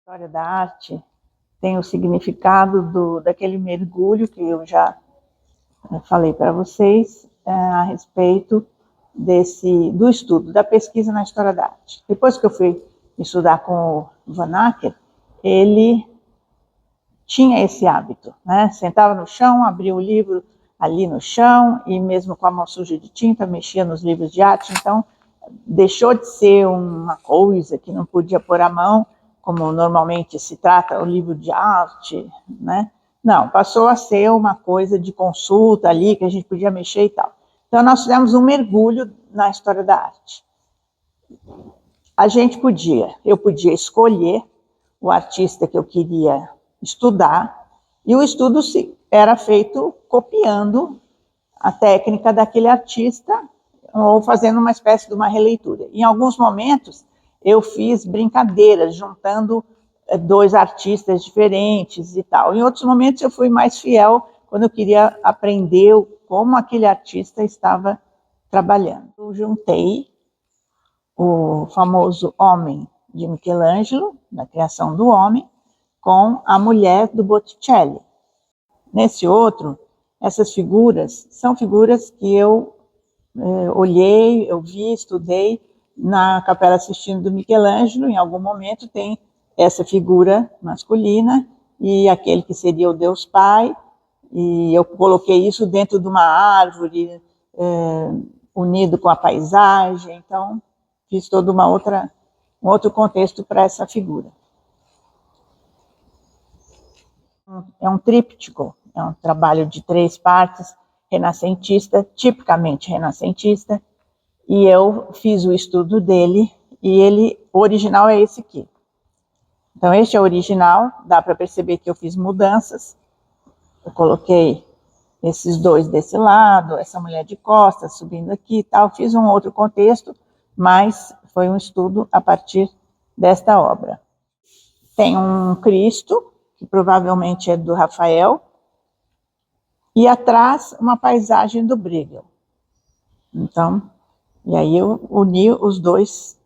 História da arte tem o significado daquele mergulho que eu já falei para vocês a respeito do estudo, da pesquisa na história da arte. Depois que eu fui estudar com o Van Acker, ele tinha esse hábito, né? Sentava no chão, abria o livro ali no chão e mesmo com a mão suja de tinta, mexia nos livros de arte. Então, deixou de ser uma coisa que não podia pôr a mão, como normalmente se trata o livro de arte, né? Não, passou a ser uma coisa de consulta ali, que a gente podia mexer e tal. Então, nós fizemos um mergulho na história da arte. Eu podia escolher o artista que eu queria estudar, e o estudo era feito copiando a técnica daquele artista, ou fazendo uma espécie de uma releitura. Em alguns momentos, eu fiz brincadeiras, juntando dois artistas diferentes e tal. Em outros momentos, eu fui mais fiel, quando eu queria aprender como aquele artista estava trabalhando. Eu juntei o famoso Homem de Michelangelo, da criação do homem, com a mulher do Botticelli. Nesse outro, essas figuras são figuras que eu olhei, eu vi, estudei na Capela Sistina do Michelangelo. Em algum momento tem essa figura masculina e aquele que seria o Deus Pai, e eu coloquei isso dentro de uma árvore, unido com a paisagem. Então, fiz todo um outro contexto para essa figura. É um tríptico, é um trabalho de 3 partes, renascentista, tipicamente renascentista, e eu fiz o estudo dele, e o original é esse aqui. Então, este é o original, dá para perceber que eu fiz mudanças, eu coloquei esses dois desse lado, essa mulher de costas subindo aqui e tal, fiz um outro contexto, mas foi um estudo a partir desta obra. Tem um Cristo, que provavelmente é do Rafael, e atrás uma paisagem do Bruegel. Então, e aí eu uni os dois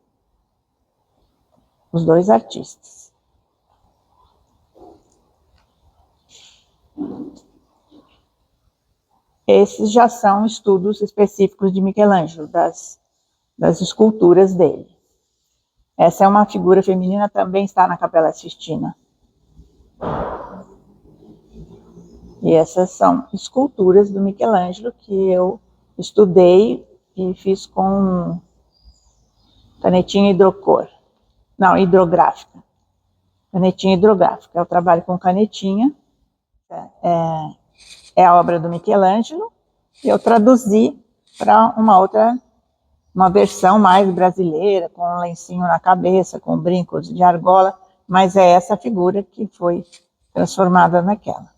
artistas. Esses já são estudos específicos de Michelangelo, das esculturas dele. Essa é uma figura feminina, também está na Capela Sistina. E essas são esculturas do Michelangelo que eu estudei e fiz com canetinha hidrográfica. Canetinha hidrográfica. Eu trabalho com canetinha. É a obra do Michelangelo. Eu traduzi para uma versão mais brasileira, com um lencinho na cabeça, com brincos de argola, mas é essa figura que foi transformada naquela.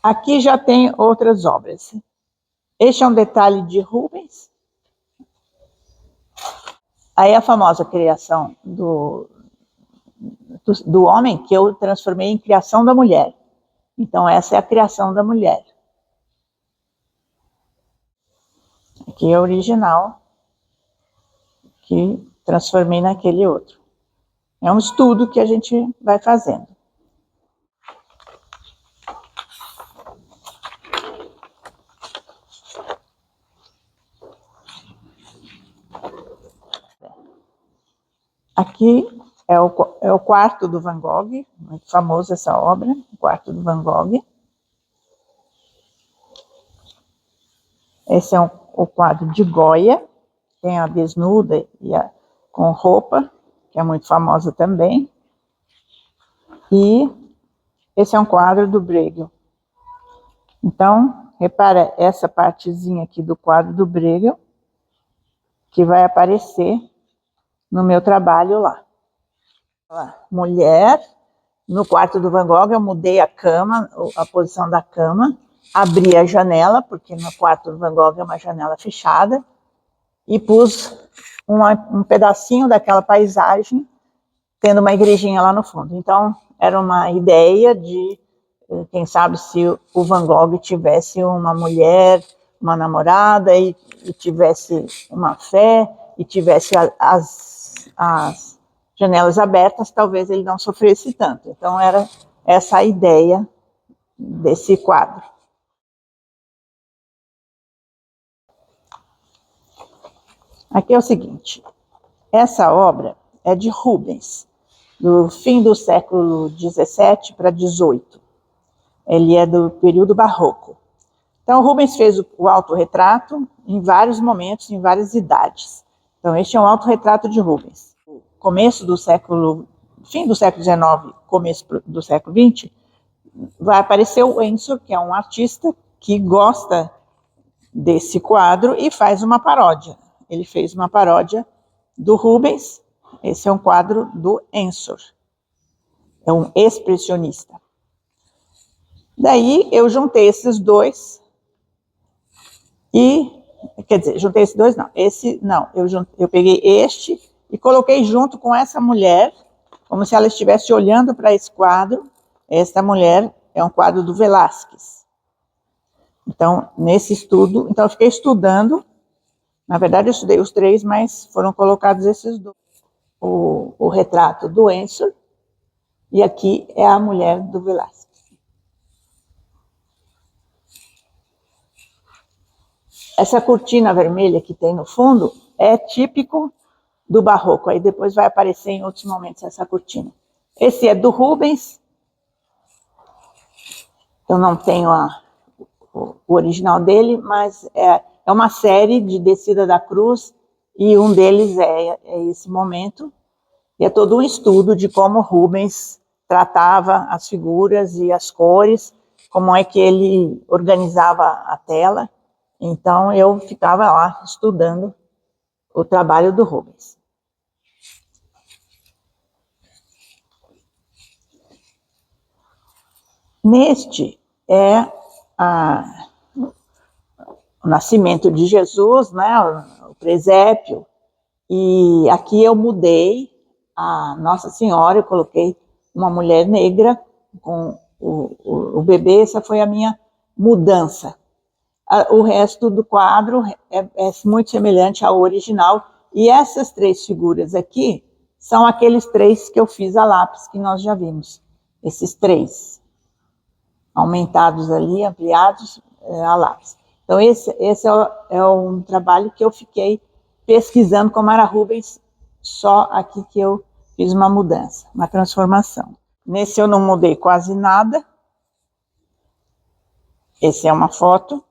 Aqui já tem outras obras. Este é um detalhe de Rubens. Aí a famosa criação do homem, que eu transformei em criação da mulher. Então, essa é a criação da mulher. Aqui é o original, que transformei naquele outro. É um estudo que a gente vai fazendo. Aqui é o quarto do Van Gogh, muito famosa essa obra, o quarto do Van Gogh. Esse é o quadro de Goya, tem a desnuda com roupa, que é muito famosa também. E esse é um quadro do Bruegel. Então, repara essa partezinha aqui do quadro do Bruegel, que vai aparecer no meu trabalho lá. Mulher, no quarto do Van Gogh eu mudei a cama, a posição da cama, abri a janela, porque no quarto do Van Gogh é uma janela fechada, e pus um pedacinho daquela paisagem, tendo uma igrejinha lá no fundo. Então, era uma ideia de, quem sabe, se o Van Gogh tivesse uma mulher uma namorada e tivesse uma fé e tivesse as janelas abertas, talvez ele não sofresse tanto. Então era essa a ideia desse quadro. Aqui é o seguinte, essa obra é de Rubens, do fim do século XVII para XVIII. Ele é do período barroco. Então, Rubens fez o autorretrato em vários momentos, em várias idades. Então, este é um autorretrato de Rubens. Começo do século, fim do século XIX, começo do século XX, vai aparecer o Ensor, que é um artista que gosta desse quadro e faz uma paródia. Ele fez uma paródia do Rubens. Esse é um quadro do Ensor. É um expressionista. Daí eu juntei esses dois quer dizer, juntei esses dois não, eu peguei este e coloquei junto com essa mulher, como se ela estivesse olhando para esse quadro. Esta mulher é um quadro do Velázquez. Então, nesse estudo, eu fiquei estudando, na verdade eu estudei os três, mas foram colocados esses dois. O retrato do Ensor, e aqui é a mulher do Velázquez. Essa cortina vermelha que tem no fundo é típico do barroco, aí depois vai aparecer em outros momentos essa cortina. Esse é do Rubens, eu não tenho o original dele, mas é uma série de Descida da Cruz, e um deles é esse momento, e é todo um estudo de como Rubens tratava as figuras e as cores, como é que ele organizava a tela. Então, eu ficava lá estudando o trabalho do Rubens. Neste é o nascimento de Jesus, né, o presépio, e aqui eu mudei a Nossa Senhora, eu coloquei uma mulher negra com o bebê, essa foi a minha mudança. O resto do quadro é muito semelhante ao original, e essas três figuras aqui são aqueles três que eu fiz a lápis, que nós já vimos. Esses três, aumentados ali, ampliados a lápis. Então esse é um trabalho que eu fiquei pesquisando como era Rubens, só aqui que eu fiz uma mudança, uma transformação. Nesse eu não mudei quase nada. Esse é uma foto.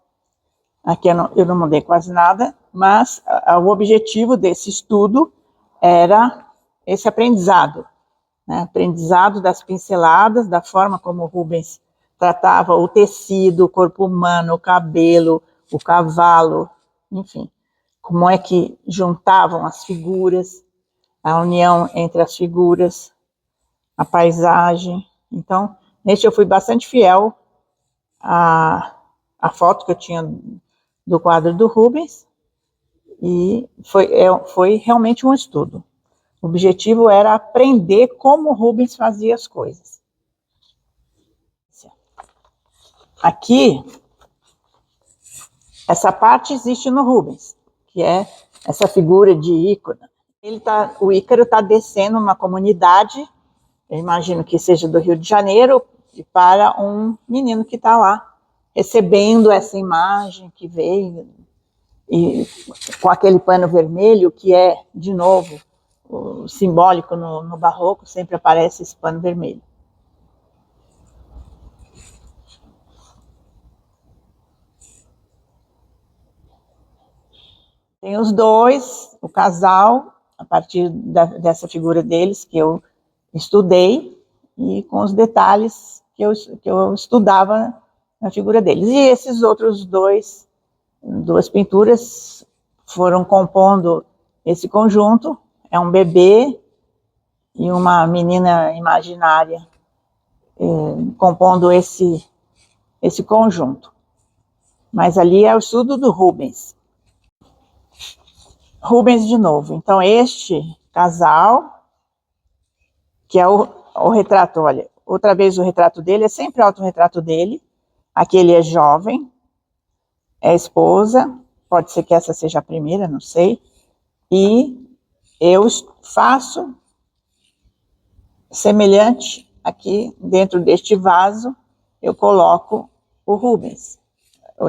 Aqui eu não mudei quase nada, mas o objetivo desse estudo era esse aprendizado, né? Aprendizado das pinceladas, da forma como Rubens tratava o tecido, o corpo humano, o cabelo, o cavalo, enfim, como é que juntavam as figuras, a união entre as figuras, a paisagem. Então, neste eu fui bastante fiel à foto que eu tinha do quadro do Rubens, e foi realmente um estudo. O objetivo era aprender como Rubens fazia as coisas. Aqui, essa parte existe no Rubens, que é essa figura de Ícaro. O Ícaro está descendo uma comunidade, eu imagino que seja do Rio de Janeiro, e para um menino que está lá, recebendo essa imagem que veio, e com aquele pano vermelho, que é, de novo, simbólico no barroco, sempre aparece esse pano vermelho. Tem os dois, o casal, a partir dessa figura deles que eu estudei, e com os detalhes que eu estudava na figura deles. E esses outros duas pinturas foram compondo esse conjunto. É um bebê e uma menina imaginária compondo esse conjunto. Mas ali é o estudo do Rubens. Rubens de novo. Então, este casal, que é o retrato, olha, outra vez o retrato dele, é sempre o autorretrato dele. Aqui ele é jovem, é a esposa, pode ser que essa seja a primeira, não sei, e eu faço semelhante aqui dentro deste vaso, eu coloco o Rubens,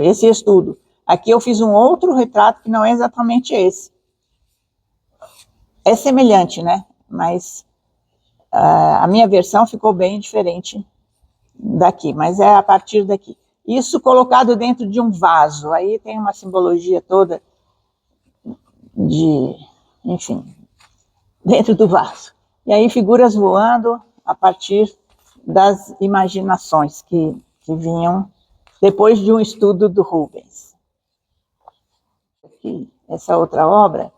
esse estudo. Aqui eu fiz um outro retrato que não é exatamente esse. É semelhante, né? Mas a minha versão ficou bem diferente daqui, mas é a partir daqui. Isso colocado dentro de um vaso, aí tem uma simbologia toda de, enfim, dentro do vaso. E aí figuras voando a partir das imaginações que vinham depois de um estudo do Rubens. Aqui, essa outra obra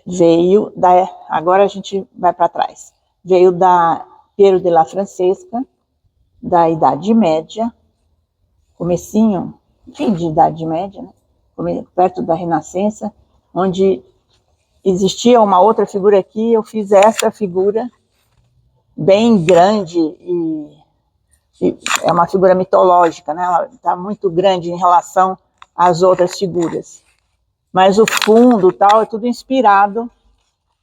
veio da, agora a gente vai para trás, veio da Piero della Francesca, da Idade Média, comecinho, fim de Idade Média, né? Perto da Renascença, onde existia uma outra figura aqui, eu fiz essa figura bem grande e é uma figura mitológica, né? Ela está muito grande em relação às outras figuras. Mas o fundo tal é tudo inspirado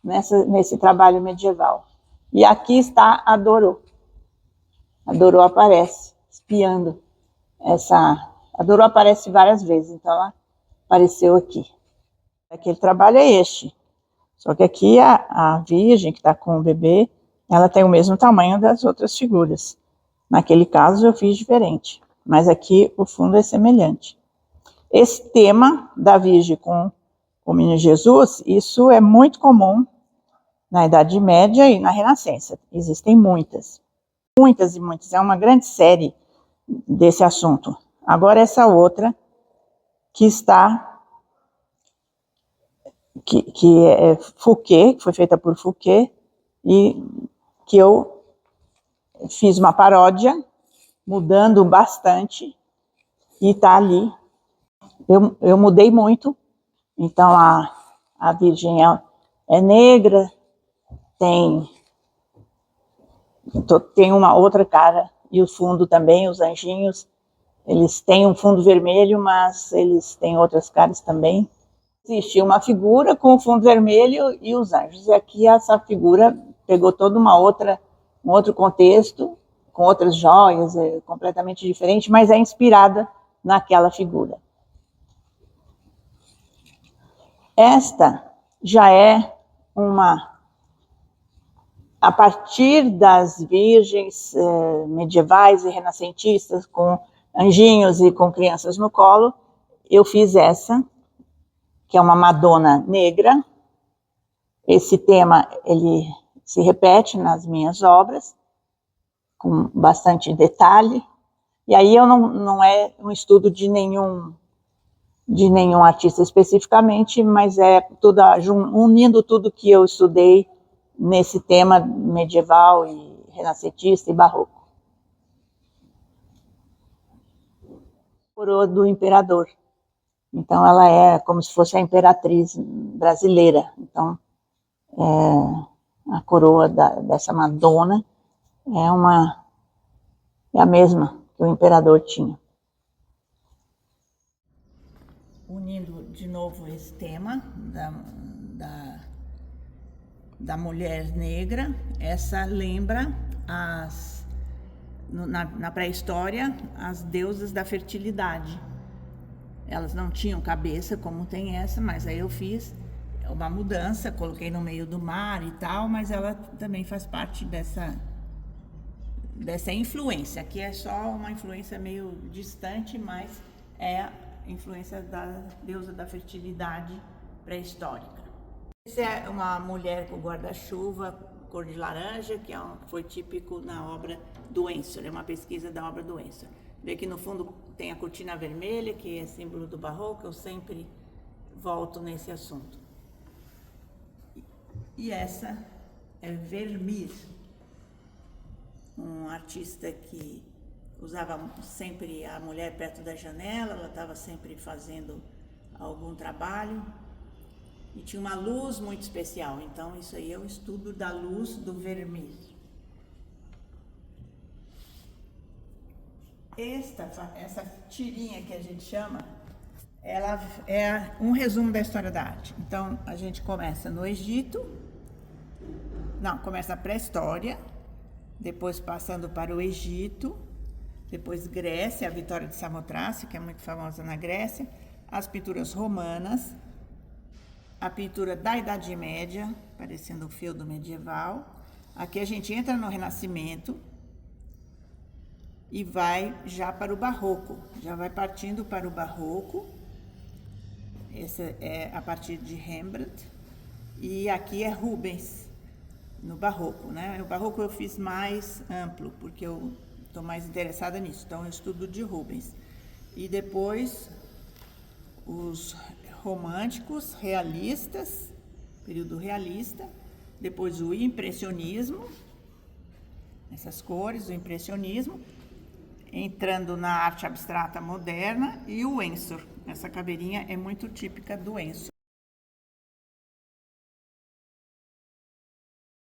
nesse trabalho medieval. E aqui está a Dorô. A Dorô aparece, espiando. A Dorô aparece várias vezes, então ela apareceu aqui. Aquele trabalho é este. Só que aqui a Virgem, que está com o bebê, ela tem o mesmo tamanho das outras figuras. Naquele caso eu fiz diferente, mas aqui o fundo é semelhante. Esse tema da Virgem com o Menino Jesus, isso é muito comum na Idade Média e na Renascença. Existem muitas, muitas e muitas. É uma grande série desse assunto. Agora essa outra que está, que é Fouquet, que foi feita por Fouquet, e que eu fiz uma paródia, mudando bastante, e está ali. Eu mudei muito, então a Virgem é negra, tem uma outra cara, e o fundo também, os anjinhos, eles têm um fundo vermelho, mas eles têm outras caras também. Existia uma figura com o fundo vermelho e os anjos, e aqui essa figura pegou todo um outro contexto, com outras joias, completamente diferente, mas é inspirada naquela figura. Esta já é a partir das virgens medievais e renascentistas, com anjinhos e com crianças no colo, eu fiz essa, que é uma Madonna negra. Esse tema, ele se repete nas minhas obras, com bastante detalhe, e aí eu não é um estudo de nenhum artista especificamente, mas é unindo tudo que eu estudei nesse tema medieval e renascentista e barroco. Coroa do imperador. Então ela é como se fosse a imperatriz brasileira. Então a coroa dessa Madonna é a mesma que o imperador tinha. Unindo de novo esse tema da mulher negra, essa lembra na pré-história as deusas da fertilidade. Elas não tinham cabeça como tem essa, mas aí eu fiz uma mudança, coloquei no meio do mar e tal, mas ela também faz parte dessa influência, que é só uma influência meio distante, mas é a influência da deusa da fertilidade pré-histórica. Essa é uma mulher com guarda-chuva, cor de laranja, que foi típico na obra do Ensor, é uma pesquisa da obra do Ensor. Vê que no fundo tem a cortina vermelha, que é símbolo do barroco, eu sempre volto nesse assunto. E essa é Vermeer, um artista que usava sempre a mulher perto da janela, ela estava sempre fazendo algum trabalho e tinha uma luz muito especial, então isso aí é o estudo da luz do Vermeer. Essa tirinha que a gente chama ela é um resumo da história da arte. Então, a gente começa no Egito, começa a pré-história, depois passando para o Egito, depois Grécia, a Vitória de Samotrace, que é muito famosa na Grécia, as pinturas romanas, a pintura da Idade Média, parecendo o feudo medieval. Aqui a gente entra no Renascimento e vai já para o Barroco, já vai partindo para o Barroco. Esse é a partir de Rembrandt, e aqui é Rubens, no Barroco, né? O Barroco eu fiz mais amplo, porque eu estou mais interessada nisso, então eu estudo de Rubens. E depois os românticos, realistas, período realista, depois o impressionismo, essas cores, o impressionismo, entrando na arte abstrata moderna, e o Ensor. Essa caveirinha é muito típica do Ensor.